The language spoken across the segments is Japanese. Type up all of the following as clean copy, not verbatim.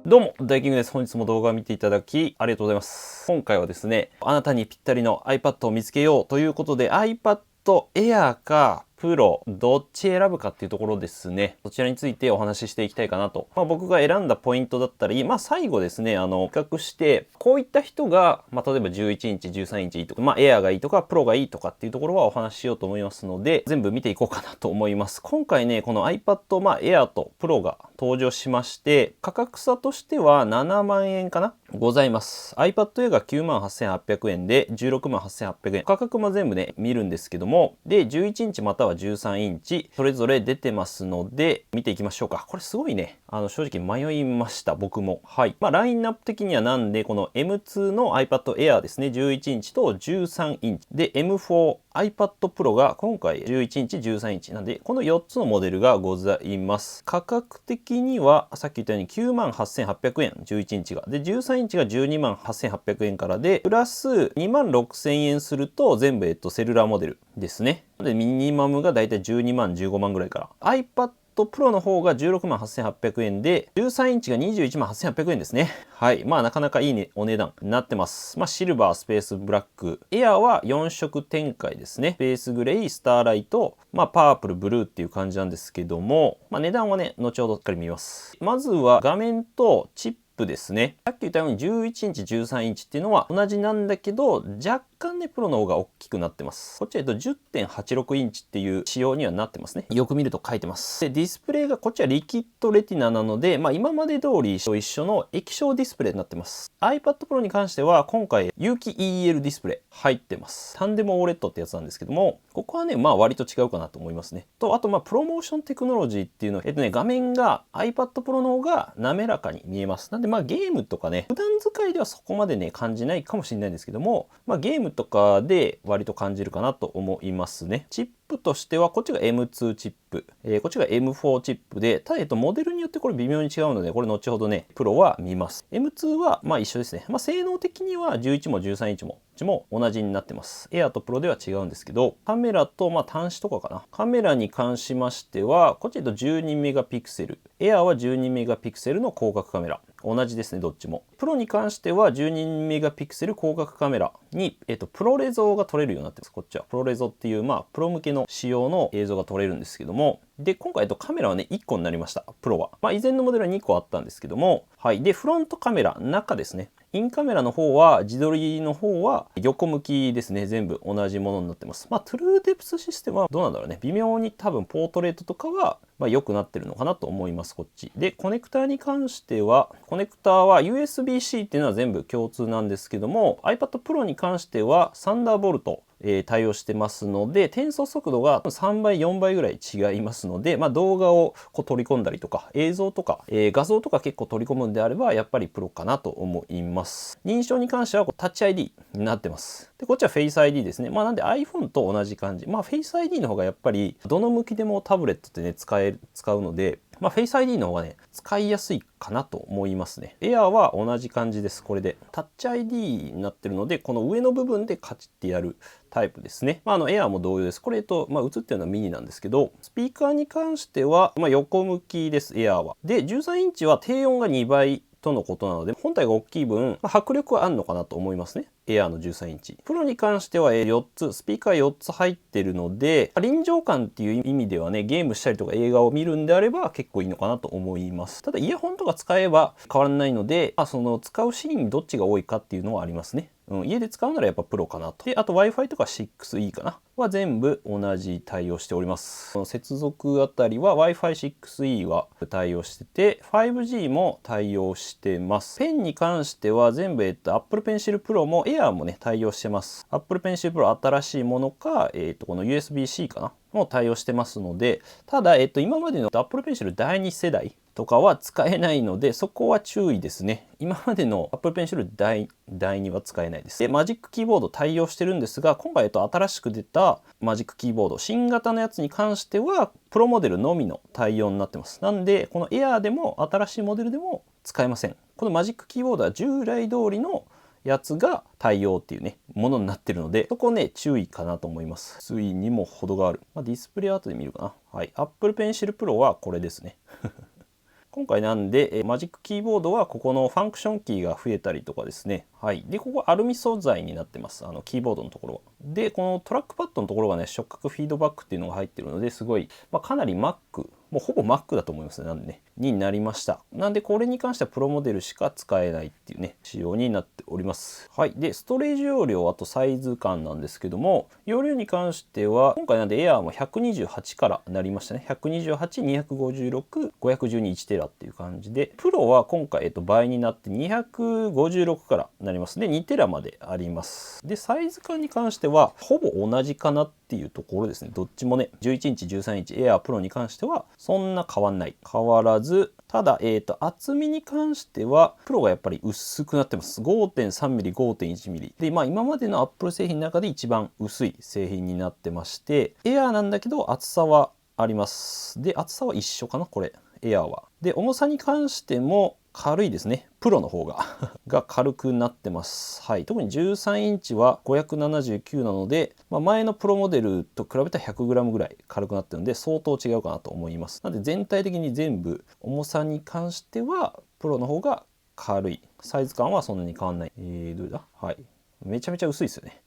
どうも、ダイキングです。本日も動画を見ていただき、ありがとうございます。今回はですね、あなたにぴったりの iPad を見つけようということで、iPad Air か Pro、どっち選ぶかっていうところですね。そちらについてお話ししていきたいかなと。僕が選んだポイントだったり、最後ですね、比較して、こういった人が、例えば11インチ、13インチいいとか、Air がいいとか、Pro がいいとかっていうところはお話ししようと思いますので、全部見ていこうかなと思います。今回ね、この iPad Air と Pro が登場しまして、価格差としては7万円かなございます。iPad Air が98,800円で168,800円。価格も全部ね、見るんですけども、で、11インチまたは13インチ、それぞれ出てますので、見ていきましょうか。これすごいね、正直迷いました、僕も。はい。ラインナップ的にはなんで、この M2 の iPad Air ですね、11インチと13インチ。で、M4、iPad Pro が今回11インチ、13インチなんで、この4つのモデルがございます。価格的には、さっき言ったように98,800円、11インチが。で、13インチが128,800円からで、プラス26,000円すると全部、セルラーモデルですね。で、ミニマムがだいたい12万、15万ぐらいから。iPad Pro の方が168,800円で、13インチが218,800円ですね。はい。なかなかいい、ね、お値段になってます。シルバー、スペース、ブラック。エアーは4色展開ですね。スペースグレイ、スターライト、パープル、ブルーっていう感じなんですけども、値段はね、後ほどしっかり見ます。まずは画面とチップですね。さっき言ったように11インチ、13インチっていうのは同じなんだけど、若干ね、プロの方が大きくなってます。こっちは10.86 インチっていう仕様にはなってますね。よく見ると書いてます。で、ディスプレイがこっちはリキッドレティナなので、今まで通り一緒の液晶ディスプレイになってます。iPad Pro に関しては今回有機 EL ディスプレイ入ってます。タンデム OLED ってやつなんですけども、ここはね、割と違うかなと思いますね。あとプロモーションテクノロジーっていうのは、画面が iPad Pro の方が滑らかに見えます。なんでゲームとかね、普段使いではそこまでね、感じないかもしれないんですけども、ゲームとかで割と感じるかなと思いますね。チップとしては、こっちが M2 チップ、こっちが M4 チップで、ただ、モデルによってこれ微妙に違うので、これ後ほどね、プロは見ます。M2 は一緒ですね。性能的には11も13インチも同じになってます。エアとプロでは違うんですけど、カメラと端子とかかな。カメラに関しましては、こっちだと12メガピクセル、エアは12メガピクセルの広角カメラ。同じですね、どっちも。プロに関しては12メガピクセル広角カメラに、プロレゾが撮れるようになってます。こっちはプロレゾっていう、プロ向けの仕様の映像が撮れるんですけども、で、今回カメラはね、1個になりました。プロは。以前のモデルは2個あったんですけども、はい。で、フロントカメラ、中ですね。インカメラの方は、自撮りの方は横向きですね。全部同じものになってます。トゥルーデプスシステムはどうなんだろうね。微妙に多分ポートレートとかは、良くなってるのかなと思います、こっち。で、コネクターに関しては、コネクターは USB-C っていうのは全部共通なんですけども、iPad Pro に関しては、サンダーボルト、対応してますので、転送速度が3倍、4倍ぐらい違いますので、動画を取り込んだりとか、映像とか、画像とか結構取り込むんであれば、やっぱりプロかなと思います。認証に関してはタッチ ID になってます。で、こっちは Face ID ですね。なんで iPhone と同じ感じ。Face ID の方がやっぱり、どの向きでもタブレットってね、使うので、Face ID の方がね、使いやすいかなと思いますね。エアーは同じ感じです。これで。タッチ ID になってるので、この上の部分でカチッてやるタイプですね。エアーも同様です。これ映ってるのはミニなんですけど、スピーカーに関しては、横向きです、エアーは。で、13インチは低音が2倍。とのことなので、本体が大きい分、迫力はあるのかなと思いますね。エアーの13インチ。プロに関しては4つ、スピーカー4つ入ってるので、臨場感っていう意味ではね、ゲームしたりとか映画を見るんであれば結構いいのかなと思います。ただイヤホンとか使えば変わらないので、その使うシーンにどっちが多いかっていうのはありますね。家で使うならやっぱプロかなと。で、あと Wi-Fi とか 6E かなは全部同じ対応しております。この接続あたりは Wi-Fi 6E は対応してて、5G も対応してます。ペンに関しては全部Apple Pencil Pro も Air もね、対応してます。Apple Pencil Pro 新しいものか、この USB-C かなも対応してますので、ただ、今までの Apple Pencil 第2世代とかは使えないので、そこは注意ですね。今までの Apple Pencil 第2は使えないです。で、マジックキーボード対応してるんですが、今回新しく出たマジックキーボード、新型のやつに関しては、プロモデルのみの対応になってます。なんで、この Air でも新しいモデルでも使えません。このマジックキーボードは従来通りのやつが対応っていうね、ものになってるので、そこね、注意かなと思います。ついにも程がある。ディスプレイ後で見るかな。はい。Apple Pencil Pro はこれですね。今回なんで、マジックキーボードはここのファンクションキーが増えたりとかですね。はい。で、ここアルミ素材になってます。キーボードのところは。で、このトラックパッドのところがね、触覚フィードバックっていうのが入ってるので、すごい、かなり Mac、もうほぼ Mac だと思いますね。なんでね、になりました。なんで、これに関してはプロモデルしか使えないっていうね、仕様になっております。はい。で、ストレージ容量、あとサイズ感なんですけども、容量に関しては、今回なんで Air も128からなりましたね。128、256、512、1テラっていう感じで、プロは今回、倍になって256からなります。で、2テラまであります。で、サイズ感に関しては、ほぼ同じかなっていうところですね。どっちもね、11インチ、13インチ、Air Pro に関しては、そんな変わんない。変わらず、ただ、厚みに関しては、プロがやっぱり薄くなってます。5.3mm、5.1mm。で、今までの Apple 製品の中で一番薄い製品になってまして、Air なんだけど厚さはあります。で、厚さは一緒かな、これ。Air は。で、重さに関しても軽いですね。プロの方がが軽くなってます。はい。特に13インチは579なので、前のプロモデルと比べたら 100g ぐらい軽くなってるので、相当違うかなと思います。なので全体的に全部重さに関してはプロの方が軽い。サイズ感はそんなに変わんない。どれだ？はい。めちゃめちゃ薄いですよね。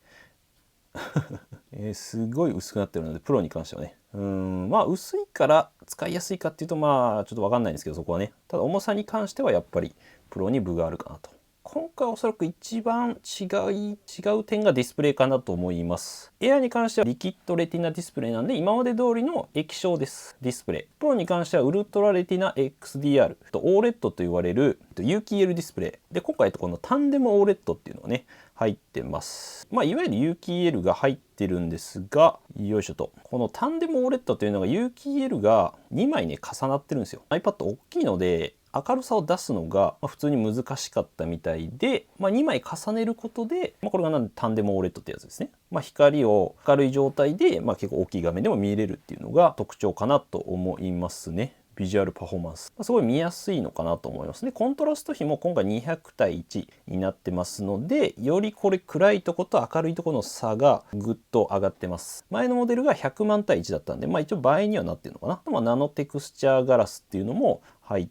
すごい薄くなってるので、プロに関してはね。薄いから使いやすいかっていうと、ちょっとわかんないんですけど、そこはね。ただ重さに関してはやっぱりプロに分があるかなと。今回おそらく一番違う点がディスプレイかなと思います。エアに関してはリキッドレティナディスプレイなんで、今まで通りの液晶です。ディスプレイ。プロに関してはウルトラレティナ XDR、OLED と言われる有機 EL ディスプレイ。で、今回このタンデム OLED っていうのがね、入ってます。いわゆる有機 EL が入ってるんですが、よいしょと。このタンデム OLED というのが有機 EL が2枚ね、重なってるんですよ。iPad 大きいので、明るさを出すのが普通に難しかったみたいで、2枚重ねることで、これがなんでタンデム OLED ってやつですね。光を明るい状態で、結構大きい画面でも見れるっていうのが特徴かなと思いますね。ビジュアルパフォーマンス。すごい見やすいのかなと思いますね。コントラスト比も今回200対1になってますので、よりこれ暗いとこと明るいところの差がぐっと上がってます。前のモデルが100万対1だったんで、一応倍にはなってるのかな。ナノテクスチャーガラスっていうのも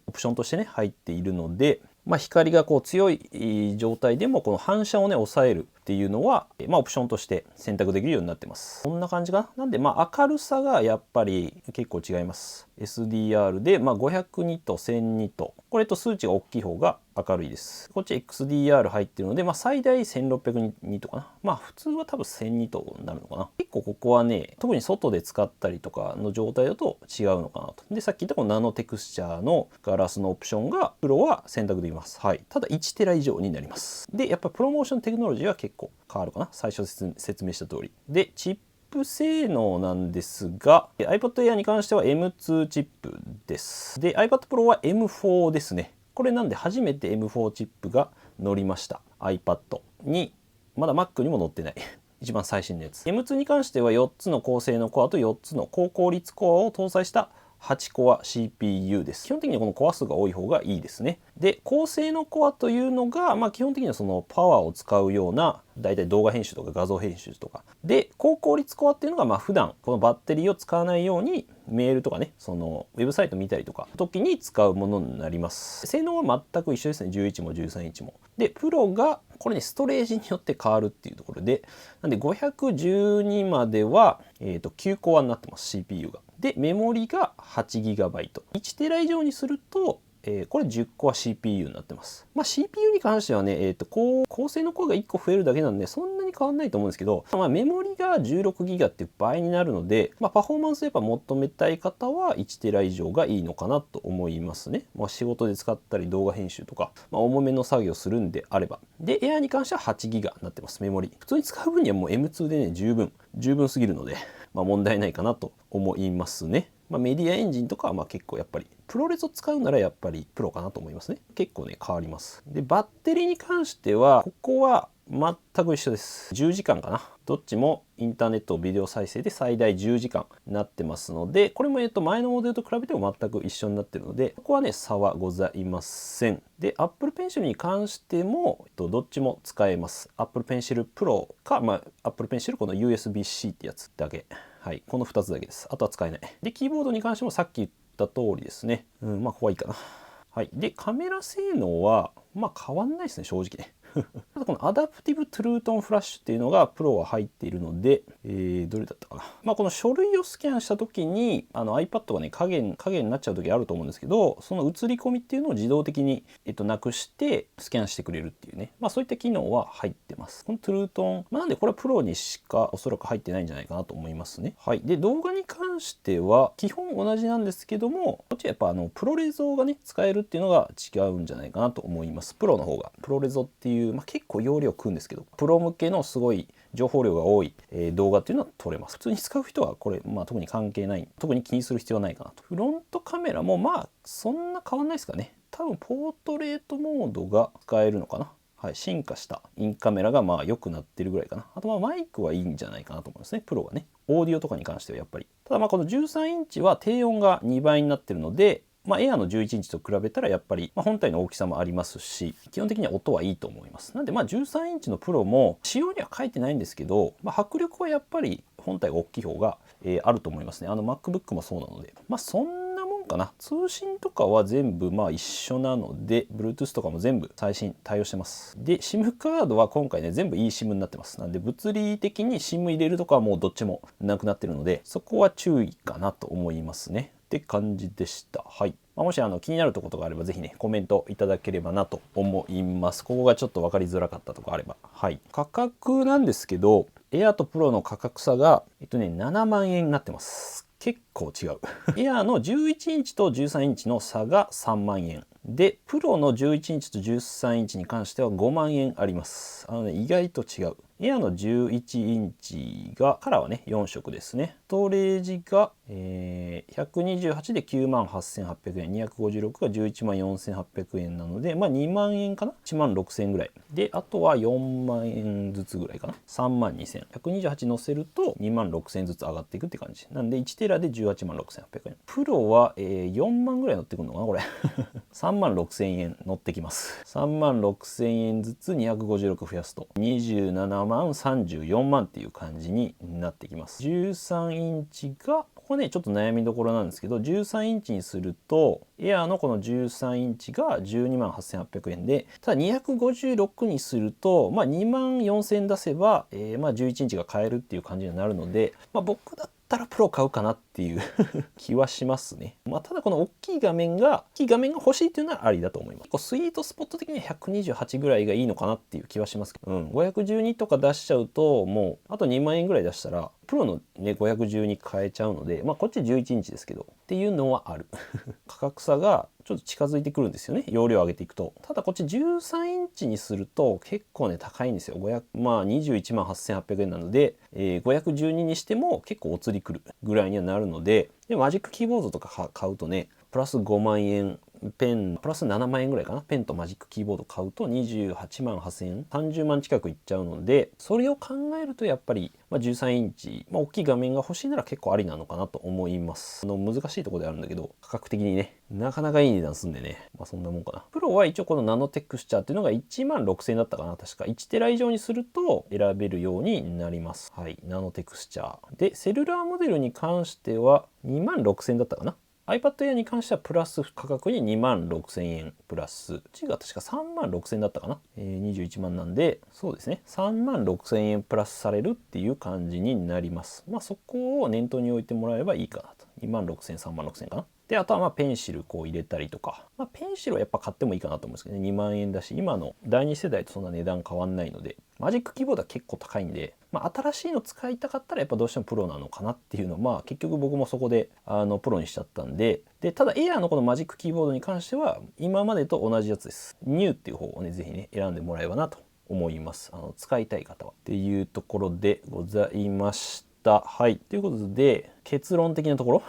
オプションとしてね、入っているので、光が強い状態でもこの反射をね、抑えるっていうのは、オプションとして選択できるようになってます。こんな感じかな。なんで、明るさがやっぱり結構違います。SDR で、500ニット、1000ニット。これと数値が大きい方が明るいです。こっち XDR 入ってるので、最大1600ニットかな。普通は多分1000ニットになるのかな。結構ここはね、特に外で使ったりとかの状態だと違うのかなと。で、さっき言ったこのナノテクスチャーのガラスのオプションが、プロは選択できます。はい。ただ1テラ以上になります。で、やっぱプロモーションテクノロジーは結構変わるかな。最初説明した通り。で、チップ性能なんですが、iPad Air に関しては M2 チップです。で、iPad Pro は M4 ですね。これなんで初めて M4 チップが乗りました。iPad に、まだ Mac にも乗ってない。一番最新のやつ。M2 に関しては4つの高性能コアと4つの高効率コアを搭載した8コア CPU です。基本的にはこのコア数が多い方がいいですね。で、高性能コアというのが、基本的にはそのパワーを使うような、だいたい動画編集とか画像編集とか。で、高効率コアっていうのが、普段このバッテリーを使わないように、メールとかね、そのウェブサイト見たりとか、時に使うものになります。性能は全く一緒ですね。11も13インチも。で、プロが、これね、ストレージによって変わるっていうところで、なんで512までは、9コアになってます、CPU が。で、メモリが 8GB。1テラ以上にすると、これ10コア CPU になってます。CPU に関してはね、高性能コアが1個増えるだけなんで、そんなに変わんないと思うんですけど、メモリが 16GB っていう倍になるので、パフォーマンスやっぱ求めたい方は1テラ以上がいいのかなと思いますね。仕事で使ったり動画編集とか、重めの作業するんであれば。で、Air に関しては 8GB になってます、メモリ。普通に使う分にはもう M2 でね、十分すぎるので、問題ないかなと思いますね。メディアエンジンとかは結構やっぱりプロレスを使うならやっぱりプロかなと思いますね。結構ね変わります。でバッテリーに関してはここは全く一緒です。10時間かな。どっちもインターネットビデオ再生で最大10時間になってますので、これも前のモデルと比べても全く一緒になってるので、ここはね差はございません。で Apple Pencil に関してもどっちも使えます。Apple Pencil Pro か、Apple Pencil この USB-C ってやつだけ。はい、この2つだけです。あとは使えない。で、キーボードに関してもさっき言った通りですね。ここはいいかな。はい。で、カメラ性能は、まあ変わんないですね、正直ね。ただこのアダプティブトゥルートンフラッシュっていうのがプロは入っているので、どれだったかな。まあこの書類をスキャンした時にiPad がね影になっちゃう時あると思うんですけど、その映り込みっていうのを自動的に、なくしてスキャンしてくれるっていうね、まあそういった機能は入ってます。このトゥルートン、まあ、なんでこれはプロにしかおそらく入ってないんじゃないかなと思いますね。はい。で、動画に関しては基本同じなんですけども、こっちはやっぱプロレゾがね使えるっていうのが違うんじゃないかなと思います。プロの方がプロレゾっていう、まあ、結構容量食うんですけど、プロ向けのすごい情報量が多い、動画っていうのは撮れます。普通に使う人はこれ、まあ、特に関係ない、特に気にする必要はないかなと。フロントカメラもまあそんな変わんないですかね。多分ポートレートモードが使えるのかな。はい、進化したインカメラがまあ良くなってるぐらいかな。あとまあマイクはいいんじゃないかなと思いますね、プロはね。オーディオとかに関してはやっぱり。ただまあこの13インチは低音が2倍になってるので、まあ、エアの11インチと比べたらやっぱり、まあ、本体の大きさもありますし、基本的には音はいいと思います。なんでまあ13インチのプロも仕様には書いてないんですけど、まあ、迫力はやっぱり本体が大きい方が、あると思いますね。MacBook もそうなので。まあそんなもんかな。通信とかは全部まあ一緒なので、Bluetooth とかも全部最新対応してます。で、SIM カードは今回ね、全部 eSIM になってます。なんで物理的に SIM 入れるとかはもうどっちもなくなってるので、そこは注意かなと思いますね。って感じでした。はい。もし気になるところがあればぜひねコメントいただければなと思います。ここがちょっと分かりづらかったとかあれば。はい。価格なんですけど、エアとプロの価格差が7万円になってます。結構違う。エアの11インチと13インチの差が3万円。で、プロの11インチと13インチに関しては5万円あります。意外と違う。エアの11インチが、カラーはね、4色ですね。ストレージが、128で98,800円、256が114,800円なので、まあ2万円かな ?1 万6千円ぐらい。で、あとは4万円ずつぐらいかな ?3 万2千。128乗せると2万6千ずつ上がっていくって感じ。なんで1テラで18万6千800円。プロは、4万ぐらい乗ってくるのかなこれ。3万6千円乗ってきます。3万6千円ずつ256増やすと27万34万っていう感じになってきます。13インチがここねちょっと悩みどころなんですけど、13インチにするとエアーのこの13インチが12万8800円で、ただ256にするとまあ2万4000円出せば、まあ11インチが買えるっていう感じになるので、まあ僕だったらプロ買うかなっていう気はしますね。まあただこの大きい画面が欲しいっていうのはありだと思います。スイートスポット的には128ぐらいがいいのかなっていう気はしますけど、512とか出しちゃうともうあと2万円ぐらい出したらプロのね512買えちゃうので、まあこっち11インチですけどっていうのはある。価格差がちょっと近づいてくるんですよね、容量上げていくと。ただこっち13インチにすると結構ね高いんですよ。まあ21万8800円なので、512にしても結構お釣りくるぐらいにはなるので、マジックキーボードとか買うとねプラス5万円、ペンプラス7万円ぐらいかな、ペンとマジックキーボード買うと28万8000円、30万近くいっちゃうので、それを考えるとやっぱり、13インチ、大きい画面が欲しいなら結構ありなのかなと思います。難しいところであるんだけど価格的にねなかなかいい値段すんでね、そんなもんかな。プロは一応このナノテクスチャーっていうのが1万6000円だったかな、確か1テラ以上にすると選べるようになります。はい、ナノテクスチャーで、セルラーモデルに関しては2万6000円だったかな。iPad Air に関してはプラス価格に2万6000円プラス、うちが確か3万6000円だったかな、21万なんで、そうですね、3万6000円プラスされるっていう感じになります。そこを念頭に置いてもらえばいいかなと。2万6000円、3万6000円かな。で、あとはペンシルこう入れたりとか、ペンシルはやっぱ買ってもいいかなと思うんですけどね、2万円だし、今の第2世代とそんな値段変わんないので、マジックキーボードは結構高いんで、新しいの使いたかったらやっぱどうしてもプロなのかなっていうのは、結局僕もそこでプロにしちゃったんで、ただエアーのこのマジックキーボードに関しては今までと同じやつです。ニューっていう方をね、ぜひね、選んでもらえばなと思います。使いたい方は。っていうところでございました。はい。ということで、結論的なところ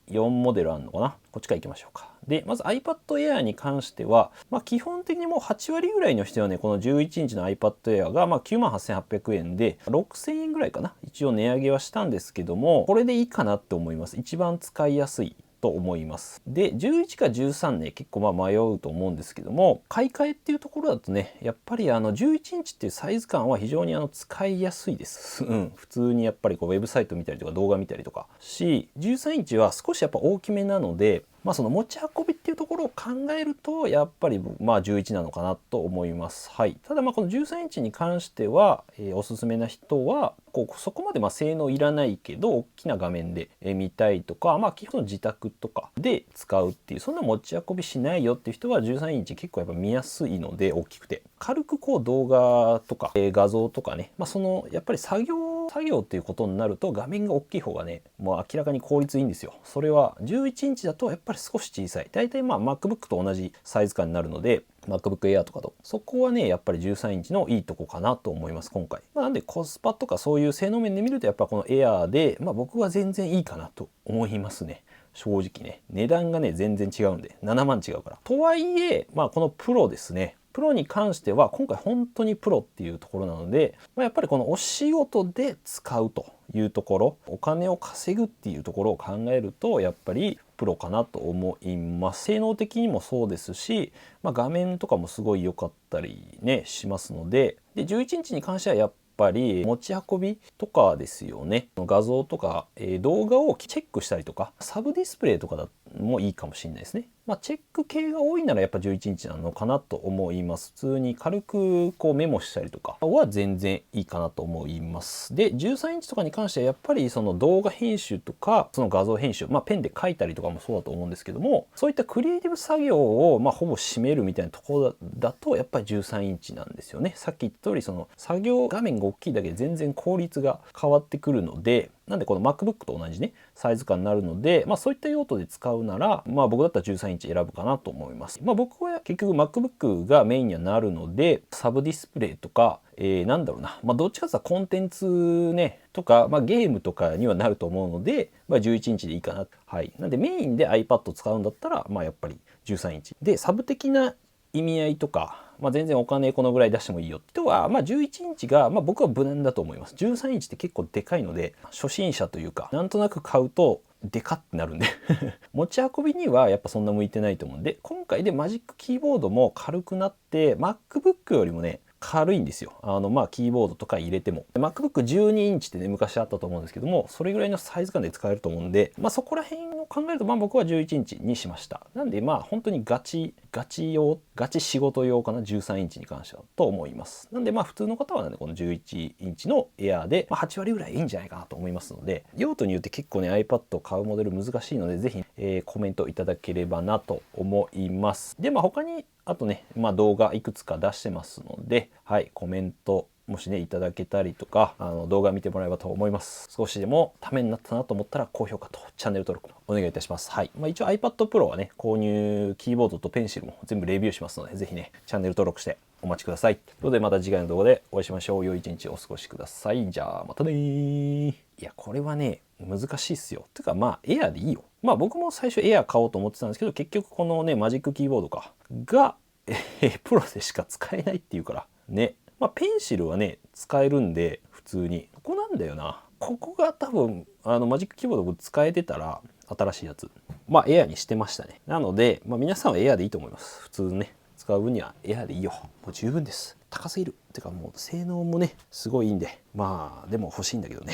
4モデルあるのかな、こっちから行きましょうか。で、まず iPad Air に関しては、基本的にもう8割ぐらいの人はね、この11インチの iPad Air が98,800円で、6000円ぐらいかな、一応値上げはしたんですけども、これでいいかなって思います。一番使いやすいと思います。で、11か13ね、結構迷うと思うんですけども、買い替えっていうところだとね、やっぱり11インチっていうサイズ感は非常に使いやすいです。普通にやっぱりウェブサイト見たりとか動画見たりとかし、13インチは少しやっぱ大きめなので、その持ち運びっていうところを考えるとやっぱり11なのかなと思います。はい、ただこの13インチに関しては、おすすめな人はそこまで性能いらないけど大きな画面で見たいとか、基本自宅とかで使うっていう、そんな持ち運びしないよっていう人は13インチ結構やっぱ見やすいので、大きくて軽く動画とか画像とかね、そのやっぱり作業っていうことになると画面が大きい方がねもう明らかに効率いいんですよ。それは11インチだとやっぱり少し小さい、大体MacBook と同じサイズ感になるので MacBook Air とかと、そこはねやっぱり13インチのいいとこかなと思います今回。なんでコスパとかそういう性能面で見るとやっぱこの Air で僕は全然いいかなと思いますね。正直ね値段がね全然違うんで7万違うから。とはいえこのプロですね、プロに関しては今回本当にプロっていうところなので、やっぱりこのお仕事で使うというところ、お金を稼ぐっていうところを考えるとやっぱりプロかなと思います。性能的にもそうですし、画面とかもすごい良かったりねしますので、11インチに関してはやっぱり持ち運びとかですよね。画像とか、動画をチェックしたりとかサブディスプレイとかもいいかもしれないですね。チェック系が多いならやっぱ11インチなのかなと思います。普通に軽くメモしたりとかは全然いいかなと思います。で13インチとかに関してはやっぱりその動画編集とかその画像編集、ペンで書いたりとかもそうだと思うんですけども、そういったクリエイティブ作業をほぼ占めるみたいなところだとやっぱり13インチなんですよね。さっき言った通りその作業画面が大きいだけで全然効率が変わってくるので、なんでこの MacBook と同じねサイズ感になるので、そういった用途で使うなら僕だったら13インチ選ぶかなと思います。僕は結局 MacBook がメインにはなるのでサブディスプレイとか、なんだろうな、どっちかというとコンテンツねとか、ゲームとかにはなると思うので、11インチでいいかな。はい。なんでメインで iPad 使うんだったらやっぱり13インチで、サブ的な意味合いとか、全然お金このぐらい出してもいいよって人は、11インチが、僕は無難だと思います。13インチって結構でかいので初心者というかなんとなく買うとでかってなるんで持ち運びにはやっぱそんな向いてないと思うんで、今回でマジックキーボードも軽くなって MacBook よりもね軽いんですよ。キーボードとか入れても MacBook12 インチってね昔あったと思うんですけども、それぐらいのサイズ感で使えると思うんで、そこら辺を考えると僕は11インチにしました。なんで本当にガチ仕事用かな、13インチに関してはと思います。なんで普通の方はねこの11インチのエアーで8割ぐらいいいんじゃないかなと思いますので、用途によって結構ね iPad を買うモデル難しいのでぜひ、コメントいただければなと思います。で他にあとね、動画いくつか出してますので、はい、コメントもしねいただけたりとか動画見てもらえばと思います。少しでもためになったなと思ったら高評価とチャンネル登録お願いいたします。はい、一応 iPad Pro はね購入キーボードとペンシルも全部レビューしますので、ぜひねチャンネル登録してお待ちください。ということでまた次回の動画でお会いしましょう。良い一日お過ごしください。じゃあまたね。いやこれはね難しいっすよ。てかエアでいいよ。僕も最初エア買おうと思ってたんですけど、結局このねマジックキーボードがプロでしか使えないっていうからね。ペンシルはね使えるんで普通に、ここなんだよな。ここが多分マジックキーボード使えてたら新しいやつエアにしてましたね。なので、皆さんはエアでいいと思います。普通ね使う分にはエアでいいよ。もう十分です。高すぎる。てかもう性能もねすごいいいんで、でも欲しいんだけどね。